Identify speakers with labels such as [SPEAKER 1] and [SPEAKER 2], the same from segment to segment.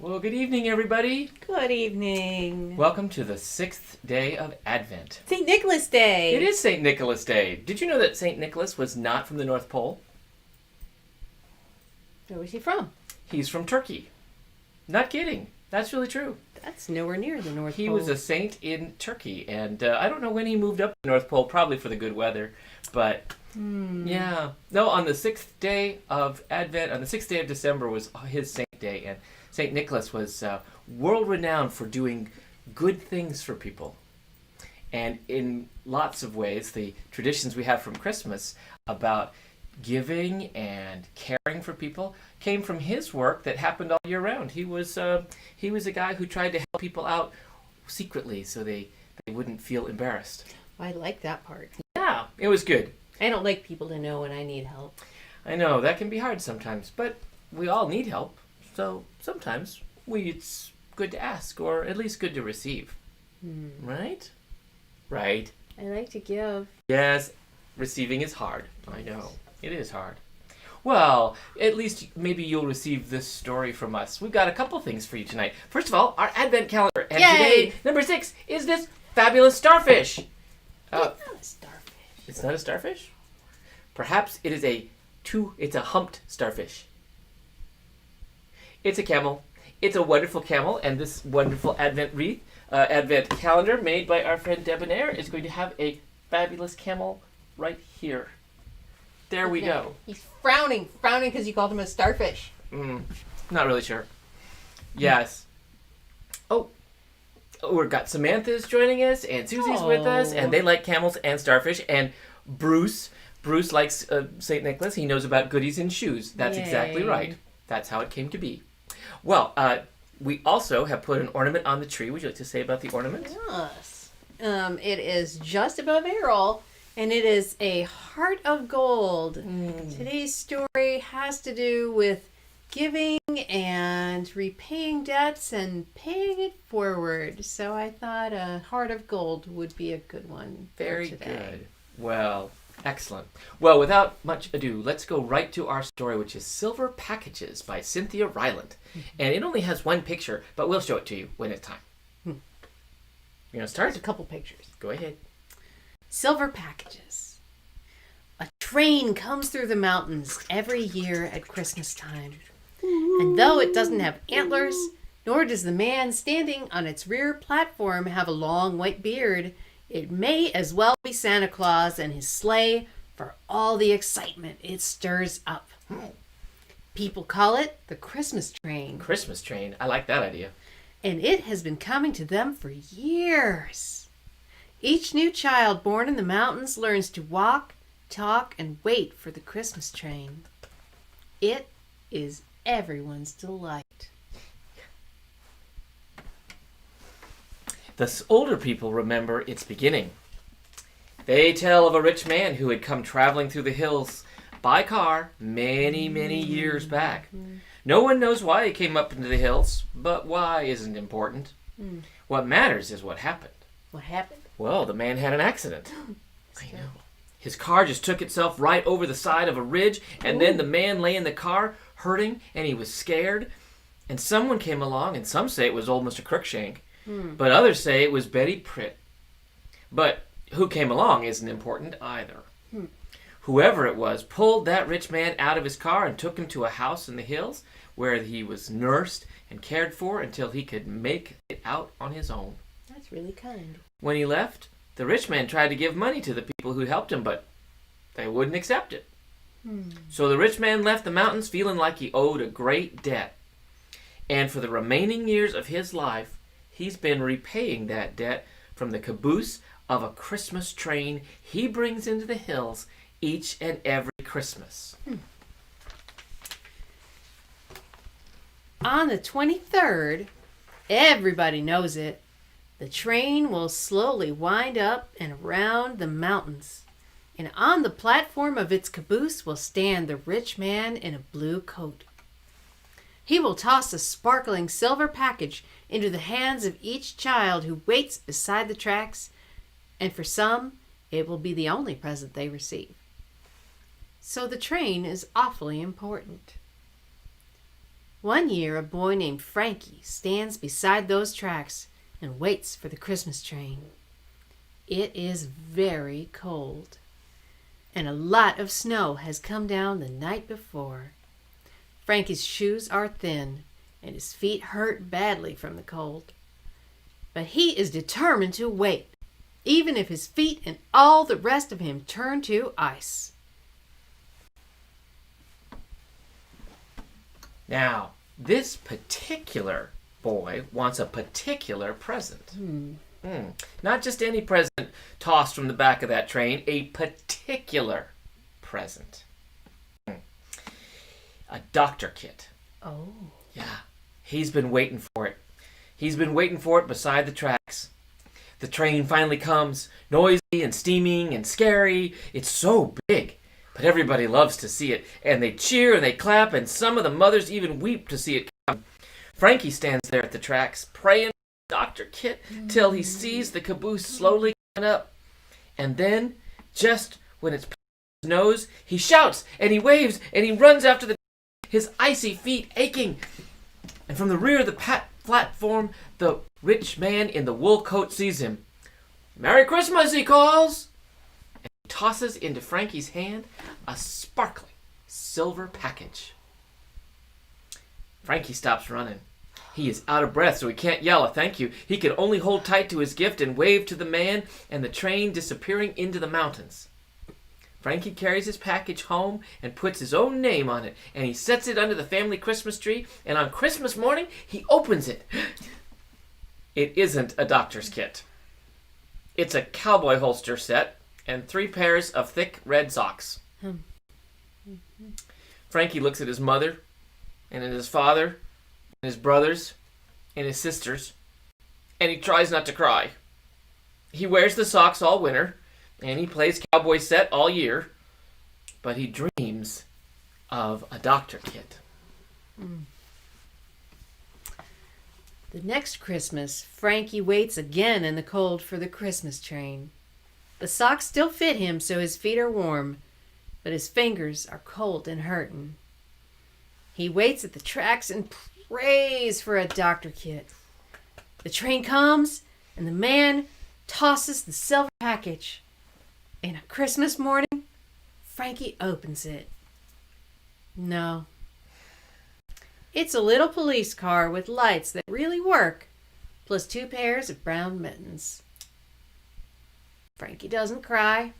[SPEAKER 1] Well, good evening, everybody.
[SPEAKER 2] Good evening.
[SPEAKER 1] Welcome to the 6th day of Advent.
[SPEAKER 2] St. Nicholas Day.
[SPEAKER 1] It is St. Nicholas Day. Did you know that St. Nicholas was not from the North Pole?
[SPEAKER 2] Where was he from?
[SPEAKER 1] He's from Turkey. Not kidding. That's really true.
[SPEAKER 2] That's nowhere near the North Pole.
[SPEAKER 1] He was a saint in Turkey, and I don't know when he moved up to the North Pole, probably for the good weather, but yeah. No, on the 6th day of Advent, on the 6th day of December was his saint day, and St. Nicholas was world-renowned for doing good things for people. And in lots of ways, the traditions we have from Christmas about giving and caring for people came from his work that happened all year round. He was a guy who tried to help people out secretly so they wouldn't feel embarrassed.
[SPEAKER 2] I like that part.
[SPEAKER 1] Yeah, it was good.
[SPEAKER 2] I don't like people to know when I need help.
[SPEAKER 1] I know, that can be hard sometimes, but we all need help. So sometimes it's good to ask, or at least good to receive. Right? Right.
[SPEAKER 2] I like to give.
[SPEAKER 1] Yes, receiving is hard. I know. It is hard. Well, at least maybe you'll receive this story from us. We've got a couple things for you tonight. First of all, our Advent calendar. And
[SPEAKER 2] Yay!
[SPEAKER 1] today, number 6, is this fabulous starfish.
[SPEAKER 2] It's not a starfish.
[SPEAKER 1] It's not a starfish? Perhaps it is it's a humped starfish. It's a camel. It's a wonderful camel, and this wonderful Advent wreath, Advent calendar made by our friend Debonair is going to have a fabulous camel right here. There we go.
[SPEAKER 2] He's frowning because you called him a starfish.
[SPEAKER 1] Not really sure. Yes. Oh, we've got Samantha's joining us, and Susie's with us, and they like camels and starfish, and Bruce likes St. Nicholas. He knows about goodies and shoes. That's exactly right. That's how it came to be. Well, we also have put an ornament on the tree. Would you like to say about the ornament?
[SPEAKER 2] Yes. It is just above Errol, and it is a heart of gold. Today's story has to do with giving and repaying debts and paying it forward. So I thought a heart of gold would be a good one.
[SPEAKER 1] Very
[SPEAKER 2] for today.
[SPEAKER 1] good. Well, excellent. Well, without much ado, let's go right to our story, which is Silver Packages by Cynthia Rylant. And it only has one picture, but we'll show it to you when it's time. You want to start?
[SPEAKER 2] There's a couple pictures.
[SPEAKER 1] Go ahead.
[SPEAKER 2] Silver Packages. A train comes through the mountains every year at Christmas time. And though it doesn't have antlers, nor does the man standing on its rear platform have a long white beard, it may as well be Santa Claus and his sleigh for all the excitement it stirs up. People call it the Christmas train.
[SPEAKER 1] Christmas train. I like that idea.
[SPEAKER 2] And it has been coming to them for years. Each new child born in the mountains learns to walk, talk, and wait for the Christmas train. It is everyone's delight.
[SPEAKER 1] The older people remember its beginning. They tell of a rich man who had come traveling through the hills by car many, many years back. No one knows why he came up into the hills, but why isn't important. What matters is what happened.
[SPEAKER 2] What happened?
[SPEAKER 1] Well, the man had an accident. I know. His car just took itself right over the side of a ridge, and then the man lay in the car hurting, and he was scared. And someone came along, and some say it was old Mr. Crookshank, but others say it was Betty Pritt. But who came along isn't important either. Whoever it was pulled that rich man out of his car and took him to a house in the hills where he was nursed and cared for until he could make it out on his own.
[SPEAKER 2] That's really kind.
[SPEAKER 1] When he left, the rich man tried to give money to the people who helped him, but they wouldn't accept it. So the rich man left the mountains feeling like he owed a great debt. And for the remaining years of his life, he's been repaying that debt from the caboose of a Christmas train he brings into the hills each and every Christmas.
[SPEAKER 2] On the 23rd, everybody knows it, the train will slowly wind up and around the mountains. And on the platform of its caboose will stand the rich man in a blue coat. He will toss a sparkling silver package into the hands of each child who waits beside the tracks, and for some, it will be the only present they receive. So the train is awfully important. One year, a boy named Frankie stands beside those tracks and waits for the Christmas train. It is very cold, and a lot of snow has come down the night before. Frankie's shoes are thin, and his feet hurt badly from the cold. But he is determined to wait, even if his feet and all the rest of him turn to ice.
[SPEAKER 1] Now, this particular boy wants a particular present. Not just any present tossed from the back of that train, a particular present. A doctor kit.
[SPEAKER 2] Oh.
[SPEAKER 1] Yeah, he's been waiting for it. He's been waiting for it beside the tracks. The train finally comes, noisy and steaming and scary. It's so big, but everybody loves to see it, and they cheer and they clap, and some of the mothers even weep to see it come. Frankie stands there at the tracks, praying for Dr. Kit till he sees the caboose slowly coming up. And then, just when it's past his nose, he shouts and he waves and he runs after his icy feet aching. And from the rear of the platform, the rich man in the wool coat sees him. "Merry Christmas," he calls. And he tosses into Frankie's hand a sparkling silver package. Frankie stops running. He is out of breath, so he can't yell a thank you. He can only hold tight to his gift and wave to the man and the train disappearing into the mountains. Frankie carries his package home and puts his own name on it, and he sets it under the family Christmas tree, and on Christmas morning, he opens it. It isn't a doctor's kit. It's a cowboy holster set and 3 pairs of thick red socks. Frankie looks at his mother and at his father and his brothers and his sisters, and he tries not to cry. He wears the socks all winter, and he plays cowboy set all year, but he dreams of a doctor kit.
[SPEAKER 2] The next Christmas, Frankie waits again in the cold for the Christmas train. The socks still fit him, so his feet are warm, but his fingers are cold and hurting. He waits at the tracks and prays for a doctor kit. The train comes, and the man tosses the silver package. And on Christmas morning, Frankie opens it. No. It's a little police car with lights that really work, plus 2 pairs of brown mittens. Frankie doesn't cry.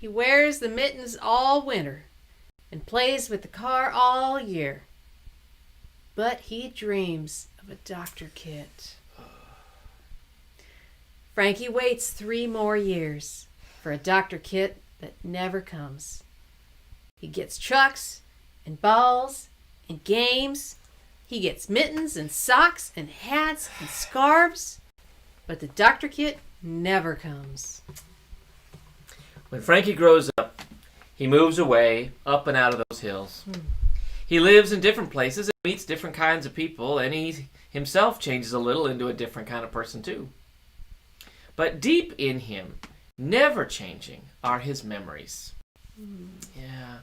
[SPEAKER 2] He wears the mittens all winter and plays with the car all year. But he dreams of a doctor kit. Frankie waits 3 more years for a doctor kit that never comes. He gets trucks and balls and games. He gets mittens and socks and hats and scarves. But the doctor kit never comes.
[SPEAKER 1] When Frankie grows up, he moves away, up and out of those hills. He lives in different places and meets different kinds of people, and he himself changes a little into a different kind of person too. But deep in him, never changing, are his memories. Yeah.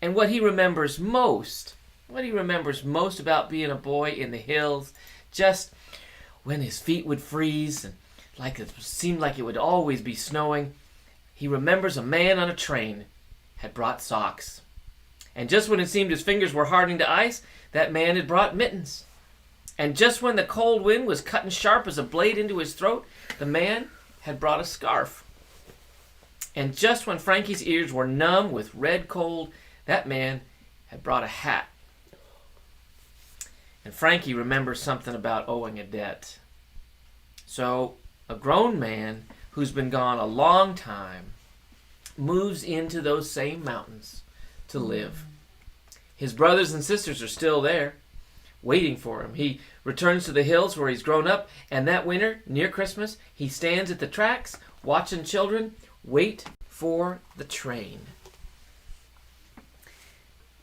[SPEAKER 1] And what he remembers most about being a boy in the hills, just when his feet would freeze and like it seemed like it would always be snowing, he remembers a man on a train had brought socks. And just when it seemed his fingers were hardening to ice, that man had brought mittens. And just when the cold wind was cutting sharp as a blade into his throat, the man had brought a scarf. And just when Frankie's ears were numb with red cold, that man had brought a hat. And Frankie remembers something about owing a debt. So, a grown man who's been gone a long time moves into those same mountains to live. His brothers and sisters are still there, waiting for him. He returns to the hills where he's grown up, and that winter, near Christmas, he stands at the tracks, watching children wait for the train.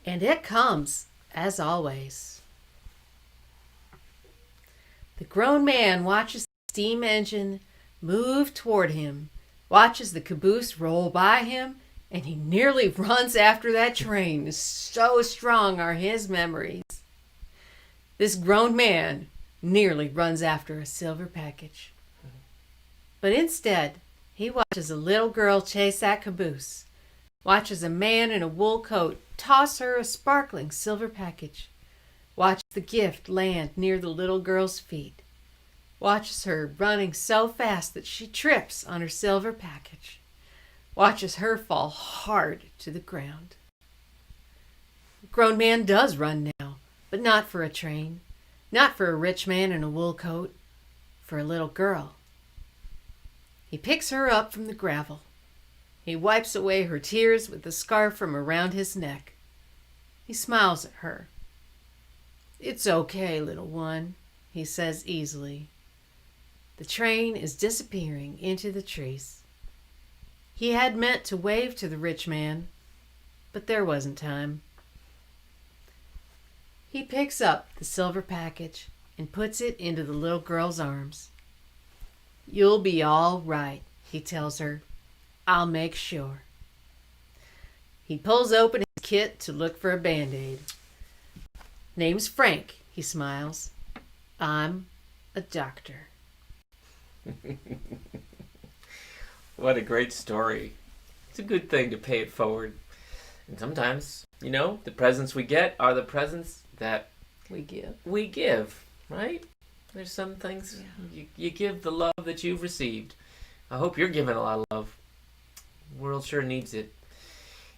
[SPEAKER 2] And it comes, as always. The grown man watches the steam engine move toward him, watches the caboose roll by him, and he nearly runs after that train. So strong are his memories. This grown man nearly runs after a silver package. But instead, he watches a little girl chase that caboose, watches a man in a wool coat toss her a sparkling silver package, watches the gift land near the little girl's feet, watches her running so fast that she trips on her silver package, watches her fall hard to the ground. The grown man does run now, but not for a train, not for a rich man in a wool coat, for a little girl. He picks her up from the gravel. He wipes away her tears with the scarf from around his neck. He smiles at her. "It's okay, little one," he says easily. The train is disappearing into the trees. He had meant to wave to the rich man, but there wasn't time. He picks up the silver package and puts it into the little girl's arms. "You'll be all right," he tells her. "I'll make sure." He pulls open his kit to look for a Band-Aid. "Name's Frank," he smiles. "I'm a doctor."
[SPEAKER 1] What a great story. It's a good thing to pay it forward. And sometimes, the presents we get are the presents that
[SPEAKER 2] We
[SPEAKER 1] give, right? There's some things you give the love that you've received. I hope you're giving a lot of love. The world sure needs it.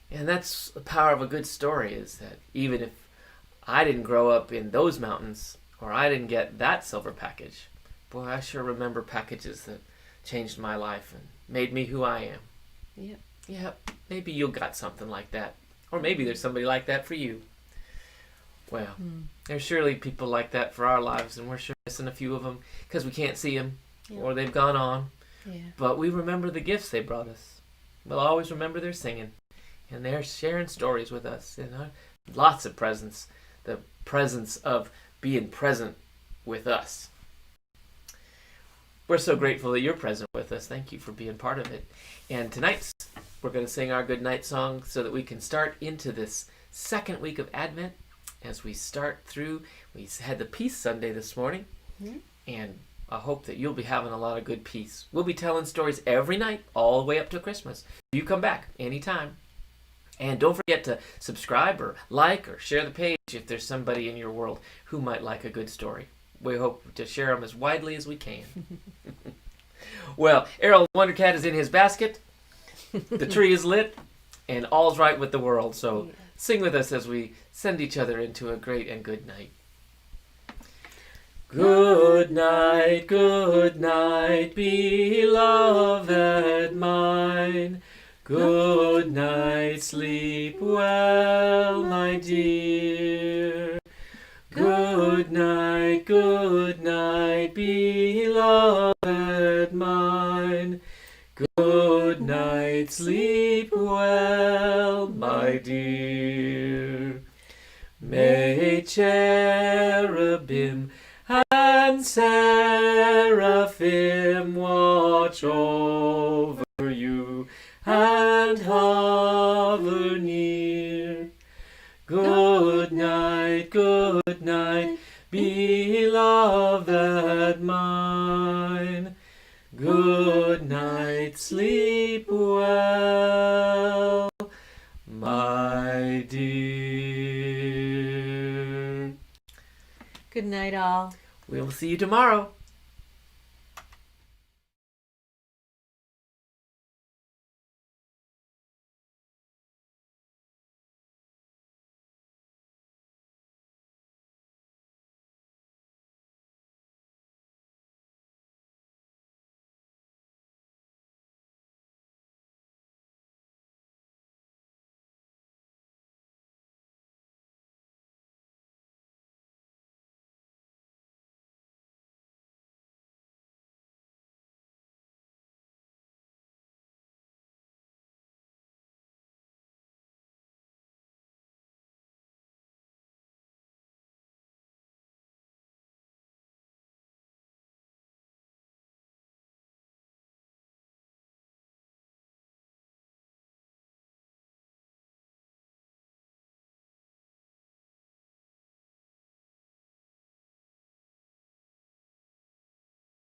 [SPEAKER 1] And that's the power of a good story, is that even if I didn't grow up in those mountains, or I didn't get that silver package, boy, I sure remember packages that changed my life and made me who I am.
[SPEAKER 2] Yep.
[SPEAKER 1] Yeah, maybe you got something like that. Or maybe there's somebody like that for you. Well, there's surely people like that for our lives, and we're sure missing a few of them because we can't see them, or they've gone on.
[SPEAKER 2] Yeah.
[SPEAKER 1] But we remember the gifts they brought us. We'll always remember their singing, and they're sharing stories with us, and lots of presents. The presence of being present with us. We're so grateful that you're present with us. Thank you for being part of it. And tonight, we're going to sing our goodnight song so that we can start into this second week of Advent. As we start through, we had the Peace Sunday this morning, and I hope that you'll be having a lot of good peace. We'll be telling stories every night, all the way up to Christmas. You come back anytime. And don't forget to subscribe or like or share the page if there's somebody in your world who might like a good story. We hope to share them as widely as we can. Well, Errol Wondercat is in his basket. The tree is lit, and all's right with the world. So sing with us as we send each other into a great and good night. Good night, beloved mine. Good night, sleep well, my dear. Good night, beloved mine. Good night, sleep well, my dear. May cherubim and seraphim watch over you and hover near. Good night, beloved mine. Good night, sleep well, my dear.
[SPEAKER 2] Good night, all.
[SPEAKER 1] We'll see you tomorrow.